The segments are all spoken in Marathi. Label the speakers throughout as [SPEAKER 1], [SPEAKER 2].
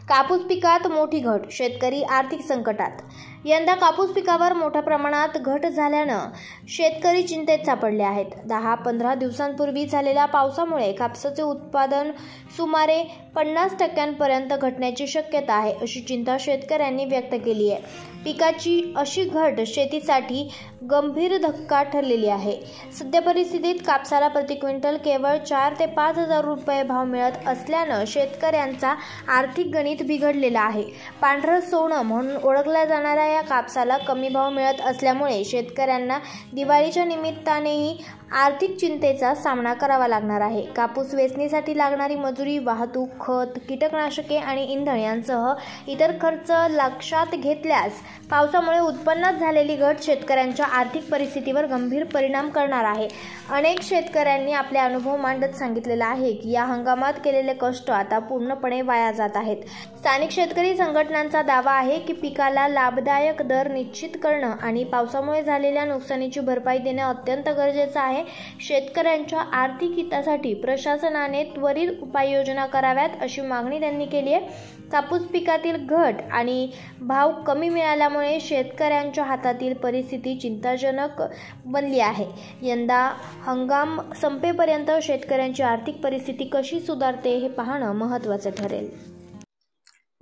[SPEAKER 1] कापूस पिकात मोठी घट, शेतकरी आर्थिक संकटात। यंदा कापूस पिकावर मोठ्या प्रमाणात घट झाल्यानं शेतकरी चिंतेत सापडले आहेत। 10-15 दिवसांपूर्वी झालेल्या पावसामुळे कापसाचे उत्पादन सुमारे 50% घटण्याची शक्यता आहे, अशी चिंता शेतकऱ्यांनी व्यक्त केली आहे। पिकाची अशी घट शेतीसाठी गंभीर धक्का ठरलेली आहे। सध्या परिस्थितीत कापसाला प्रति क्विंटल केवळ 4 ते 5 हजार रुपये भाव मिळत असल्यानं शेतकऱ्यांचा आर्थिक गणित बिघडलेला आहे। पांढरं सोनं म्हणून ओळखल्या जाणाऱ्या या कापसाला कमी भाव मिळत असल्यामुळे शेतकऱ्यांना दिवाळीच्या निमित्तानेही आर्थिक चिंतेचा सामना करावा लागणार आहे। कापूस वेचणीसाठी लागणारी मजुरी, वाहतूक, खत, कीटकनाशके आणि इंधन यांसह इतर खर्च लक्षात घेतल्यास पावसामुळे उत्पन्नात झालेली घट शेतकऱ्यांच्या आर्थिक परिस्थितीवर गंभीर परिणाम करणार आहे। अनेक शेतकऱ्यांनी आपले अनुभव मांडत सांगितलेलं आहे की या हंगामात केलेले कष्ट आता पूर्णपणे वाया जात आहेत। स्थानिक शेतकरी संघटनांचा दावा आहे की पिकाला लाभदायक दर निश्चित करणं आणि पावसामुळे झालेल्या नुकसानीची भरपाई देणं अत्यंत गरजेचं आहे। शेतकऱ्यांच्या आर्थिक हितासाठी प्रशासनाने त्वरित उपाययोजना कराव्यात, अशी मागणी त्यांनी केली आहे। कापूस पिकातील घट आणि भाव कमी मिळाल्यामुळे शेतकऱ्यांच्या हातातील परिस्थिती चिंताजनक बनली आहे। यंदा हंगाम संपेपर्यंत शेतकऱ्यांची आर्थिक परिस्थिती कशी सुधारते हे पाहणं महत्त्वाचं ठरेल।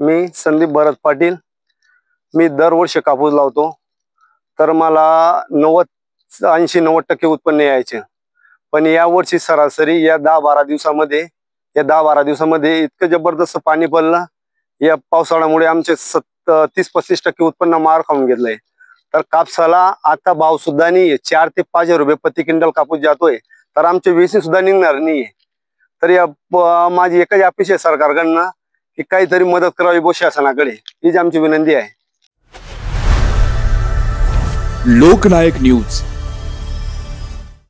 [SPEAKER 2] मी संदीप भरत पाटील। मी दरवर्षी कापूस लावतो, तर मला 80-90% उत्पन्न यायचे। पण या वर्षी सरासरी या 10-12 दिवसामध्ये इतकं जबरदस्त पाणी पडलं, या पावसाळ्यामुळे आमचे 30-35% उत्पन्न मार खाऊन घेतलंय। तर कापसाला आता भाव सुद्धा नाहीये। 4 ते 5 हजार रुपये प्रति क्विंटल कापूस जातोय, तर आमचे वेचणी सुद्धा निघणार नाहीये। तर या माझी एकच अपेक्षा आहे सरकारकडनं की काहीतरी मदत करावी शासनाकडे, हीच आमची विनंती आहे।
[SPEAKER 3] लोकनायक न्यूज।